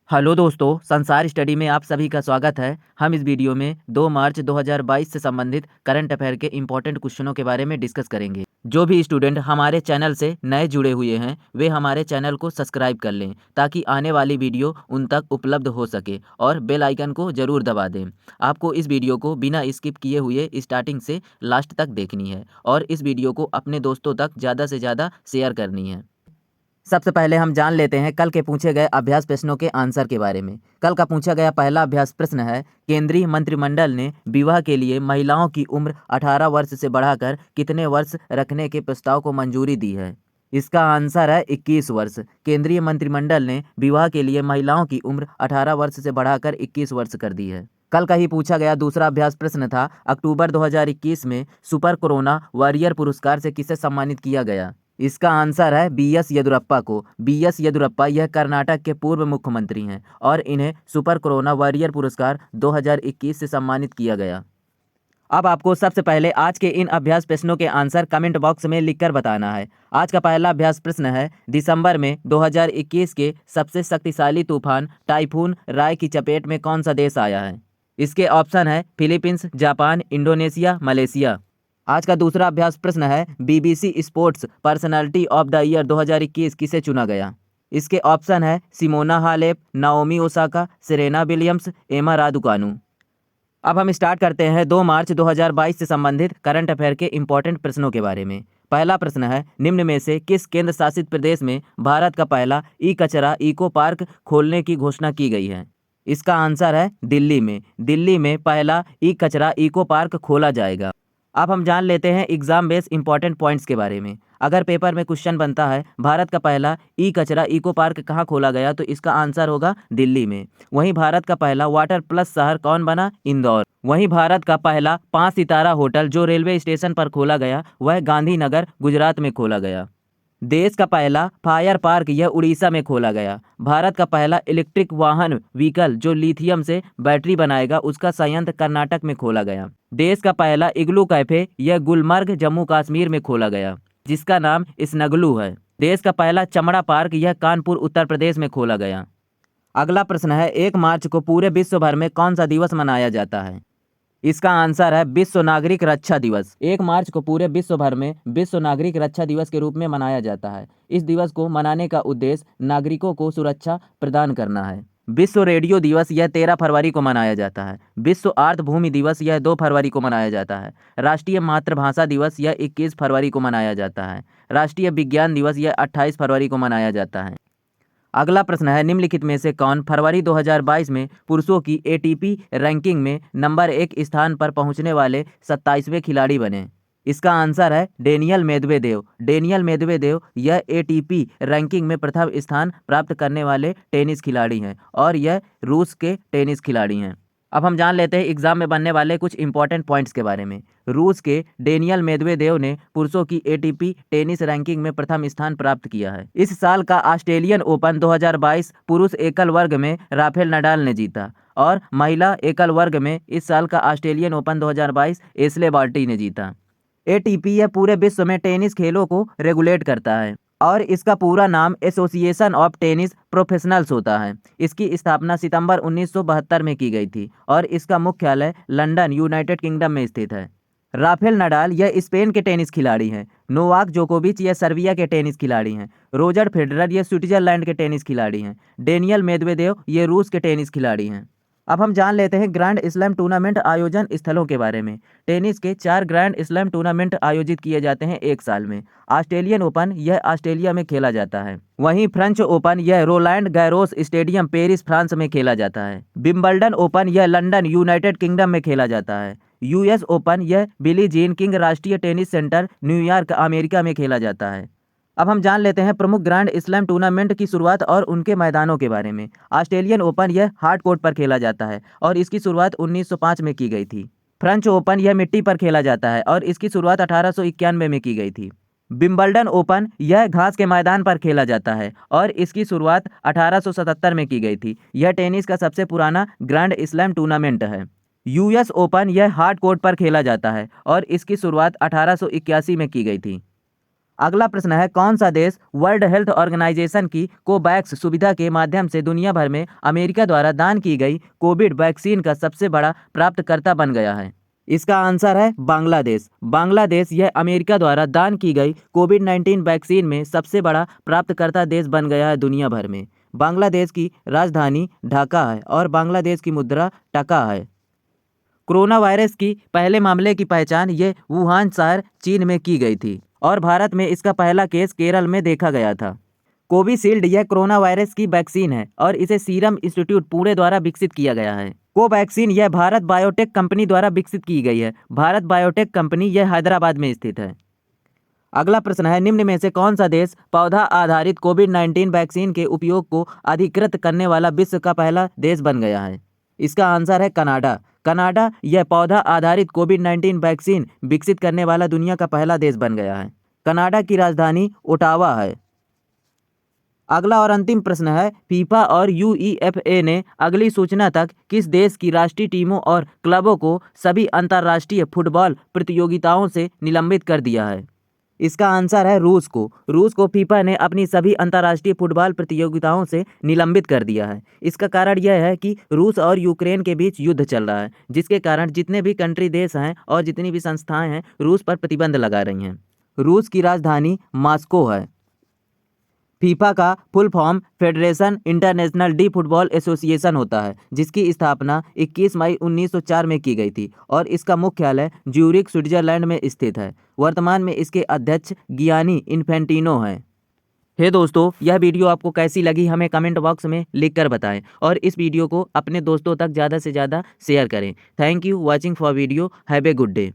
Hello दोस्तों, संसार study में आप सभी का स्वागत है। हम इस वीडियो में 2 मार्च 2022 से संबंधित करंट अफेयर के इम्पोर्टेंट क्वेश्चनों के बारे में डिस्कस करेंगे। जो भी स्टूडेंट हमारे चैनल से नए जुड़े हुए हैं वे हमारे चैनल को सब्सक्राइब कर लें ताकि आने वाली वीडियो उन तक उपलब्ध हो सके और बेल आइकन को ज़रूर दबा दें। आपको इस वीडियो को बिना स्किप किए हुए स्टार्टिंग से लास्ट तक देखनी है और इस वीडियो को अपने दोस्तों तक ज़्यादा से ज़्यादा शेयर करनी है। सबसे पहले हम जान लेते हैं कल के पूछे गए अभ्यास प्रश्नों के आंसर के बारे में। कल का पूछा गया पहला अभ्यास प्रश्न है, केंद्रीय मंत्रिमंडल ने विवाह के लिए महिलाओं की उम्र 18 वर्ष से बढ़ाकर कितने वर्ष रखने के प्रस्ताव को मंजूरी दी है। इसका आंसर है 21 वर्ष। केंद्रीय मंत्रिमंडल ने विवाह के लिए महिलाओं की उम्र 18 वर्ष से बढ़ाकर 21 वर्ष कर दी है। कल का ही पूछा गया दूसरा अभ्यास प्रश्न था, अक्टूबर 2021 में सुपर कोरोना वॉरियर पुरस्कार से किसे सम्मानित किया गया। इसका आंसर है बी.एस. येदियुरप्पा को। बी.एस. येदियुरप्पा यह कर्नाटक के पूर्व मुख्यमंत्री हैं और इन्हें सुपर कोरोना वॉरियर पुरस्कार 2021 से सम्मानित किया गया। अब आपको सबसे पहले आज के इन अभ्यास प्रश्नों के आंसर कमेंट बॉक्स में लिखकर बताना है। आज का पहला अभ्यास प्रश्न है, दिसंबर में 2021 के सबसे शक्तिशाली तूफान टाइफून राय की चपेट में कौन सा देश आया है। इसके ऑप्शन है फिलीपींस, जापान, इंडोनेशिया, मलेशिया। आज का दूसरा अभ्यास प्रश्न है, BBC sports personality of the year 2021 किसे चुना गया। इसके ऑप्शन है Simona Halep, Naomi Osaka, Serena Williams, एमा रादुकानु। अब हम स्टार्ट करते हैं 2 मार्च 2022 से संबंधित करंट अफेयर के इम्पोर्टेंट प्रश्नों के बारे में। पहला प्रश्न है, निम्न में से किस केंद्र शासित प्रदेश में भारत का पहला ई कचरा इको पार्क खोलने की घोषणा की गई है। इसका आंसर है दिल्ली में। दिल्ली में पहला ई कचरा इको पार्क खोला जाएगा। अब हम जान लेते हैं एग्जाम बेस्ड इंपॉर्टेंट पॉइंट्स के बारे में। अगर पेपर में क्वेश्चन बनता है भारत का पहला ई कचरा इको पार्क कहाँ खोला गया, तो इसका आंसर होगा दिल्ली में। वहीं भारत का पहला वाटर प्लस शहर कौन बना, इंदौर। वहीं भारत का पहला 5 सितारा होटल जो रेलवे स्टेशन पर खोला गया वह गांधीनगर गुजरात में खोला गया। देश का पहला फायर पार्क यह उड़ीसा में खोला गया। भारत का पहला इलेक्ट्रिक वाहन व्हीकल जो लिथियम से बैटरी बनाएगा उसका संयंत्र कर्नाटक में खोला गया। देश का पहला इग्लू कैफे यह गुलमर्ग जम्मू कश्मीर में खोला गया जिसका नाम स्नगलू है। देश का पहला चमड़ा पार्क यह कानपुर उत्तर प्रदेश में खोला गया। अगला प्रश्न है, 1 मार्च को पूरे विश्व भर में कौन सा दिवस मनाया जाता है। इसका आंसर है विश्व नागरिक रक्षा दिवस। 1 मार्च को पूरे विश्व भर में विश्व नागरिक रक्षा दिवस के रूप में मनाया जाता है। इस दिवस को मनाने का उद्देश्य नागरिकों को सुरक्षा प्रदान करना है। विश्व रेडियो दिवस यह 13 फरवरी को मनाया जाता है। विश्व आर्द्र भूमि दिवस यह 2 फरवरी को मनाया जाता है। राष्ट्रीय मातृभाषा दिवस यह 21 फरवरी को मनाया जाता है। राष्ट्रीय विज्ञान दिवस यह 28 फरवरी को मनाया जाता है। अगला प्रश्न है, निम्नलिखित में से कौन फरवरी 2022 में पुरुषों की एटीपी रैंकिंग में नंबर 1 स्थान पर पहुंचने वाले 27वें खिलाड़ी बने। इसका आंसर है डेनियल मेदवेदेव। डेनियल मेदवेदेव यह एटीपी रैंकिंग में प्रथम स्थान प्राप्त करने वाले टेनिस खिलाड़ी हैं और यह रूस के टेनिस खिलाड़ी हैं। अब हम जान लेते हैं एग्जाम में बनने वाले कुछ इंपॉर्टेंट पॉइंट्स के बारे में। रूस के डेनियल मेदवेदेव ने पुरुषों की एटीपी टेनिस रैंकिंग में प्रथम स्थान प्राप्त किया है। इस साल का ऑस्ट्रेलियन ओपन 2022 पुरुष एकल वर्ग में राफेल नडाल ने जीता और महिला एकल वर्ग में इस साल का ऑस्ट्रेलियन ओपन 2022 एशले बार्टी ने जीता। एटीपी यह पूरे विश्व में टेनिस खेलों को रेगुलेट करता है और इसका पूरा नाम एसोसिएशन ऑफ टेनिस प्रोफेशनल्स होता है। इसकी स्थापना सितंबर 1972 में की गई थी और इसका मुख्यालय लंदन यूनाइटेड किंगडम में स्थित है। राफेल नडाल यह स्पेन के टेनिस खिलाड़ी हैं। नोवाक जोकोविच यह सर्बिया के टेनिस खिलाड़ी हैं। रोजर फेडरर यह स्विट्जरलैंड के टेनिस खिलाड़ी हैं। डेनियल मेदवेदेव ये रूस के टेनिस खिलाड़ी हैं। अब हम जान लेते हैं ग्रैंड स्लैम टूर्नामेंट आयोजन स्थलों के बारे में। टेनिस के 4 ग्रैंड स्लैम टूर्नामेंट आयोजित किए जाते हैं एक साल में। ऑस्ट्रेलियन ओपन यह ऑस्ट्रेलिया में खेला जाता है। वहीं फ्रेंच ओपन यह Rowland Garros stadium Paris France में खेला जाता है। विंबलडन ओपन यह लंदन यूनाइटेड किंगडम में खेला जाता है। यूएस ओपन यह बिली जीन किंग राष्ट्रीय टेनिस सेंटर न्यूयॉर्क अमेरिका में खेला जाता है। अब हम जान लेते हैं प्रमुख ग्रैंड स्लैम टूर्नामेंट की शुरुआत और उनके मैदानों के बारे में। ऑस्ट्रेलियन ओपन यह हार्ड कोर्ट पर खेला जाता है और इसकी शुरुआत 1905 में की गई थी। फ्रेंच ओपन यह मिट्टी पर खेला जाता है और इसकी शुरुआत 1891 में की गई थी। विंबलडन ओपन यह घास के मैदान पर खेला जाता है और इसकी शुरुआत 1877 में की गई थी। यह टेनिस का सबसे पुराना ग्रैंड स्लैम टूर्नामेंट है। यूएस ओपन यह हार्ड कोर्ट पर खेला जाता है और इसकी शुरुआत 1881 में की गई थी। अगला प्रश्न है, कौन सा देश वर्ल्ड हेल्थ ऑर्गेनाइजेशन की कोवैक्स सुविधा के माध्यम से दुनिया भर में अमेरिका द्वारा दान की गई कोविड वैक्सीन का सबसे बड़ा प्राप्तकर्ता बन गया है? इसका आंसर है बांग्लादेश। बांग्लादेश यह अमेरिका द्वारा दान की गई कोविड-19 वैक्सीन में सबसे बड़ा प्राप्तकर्ता देश बन गया है दुनिया भर में। बांग्लादेश की राजधानी ढाका है और बांग्लादेश की मुद्रा टका है। कोरोना वायरस की पहले मामले की पहचान ये वुहान शहर चीन में की गई थी और भारत में इसका पहला केस केरल में देखा गया था। कोविशील्ड यह कोरोना वायरस की वैक्सीन है और इसे सीरम इंस्टीट्यूट पुणे द्वारा विकसित किया गया है। कोवैक्सीन यह भारत बायोटेक कंपनी द्वारा विकसित की गई है। भारत बायोटेक कंपनी यह हैदराबाद में स्थित है। अगला प्रश्न है, निम्न में से कौन सा देश पौधा आधारित कोविड-19 वैक्सीन के उपयोग को अधिकृत करने वाला विश्व का पहला देश बन गया है? इसका आंसर है कनाडा। कनाडा यह पौधा आधारित कोविड-19 वैक्सीन विकसित करने वाला दुनिया का पहला देश बन गया है। कनाडा की राजधानी ओटावा है। अगला और अंतिम प्रश्न है, फीफा और यूईएफए ने अगली सूचना तक किस देश की राष्ट्रीय टीमों और क्लबों को सभी अंतर्राष्ट्रीय फुटबॉल प्रतियोगिताओं से निलंबित कर दिया है? इसका आंसर है रूस को। रूस को फीफा ने अपनी सभी अंतर्राष्ट्रीय फुटबॉल प्रतियोगिताओं से निलंबित कर दिया है। इसका कारण यह है कि रूस और यूक्रेन के बीच युद्ध चल रहा है, जिसके कारण जितने भी कंट्री देश हैं और जितनी भी संस्थाएं हैं रूस पर प्रतिबंध लगा रही हैं। रूस की राजधानी मॉस्को है। फीफा का full form federation international D football association होता है, जिसकी स्थापना 21 मई 1904 में की गई थी और इसका मुख्यालय ज्यूरिख स्विट्जरलैंड में स्थित है। वर्तमान में इसके अध्यक्ष गियानी इन्फेंटिनो हैं। हे दोस्तों, यह वीडियो आपको कैसी लगी हमें कमेंट बॉक्स में लिखकर बताएं और इस वीडियो को अपने दोस्तों तक ज़्यादा से ज़्यादा शेयर करें। Thank you watching for video. Have a good day.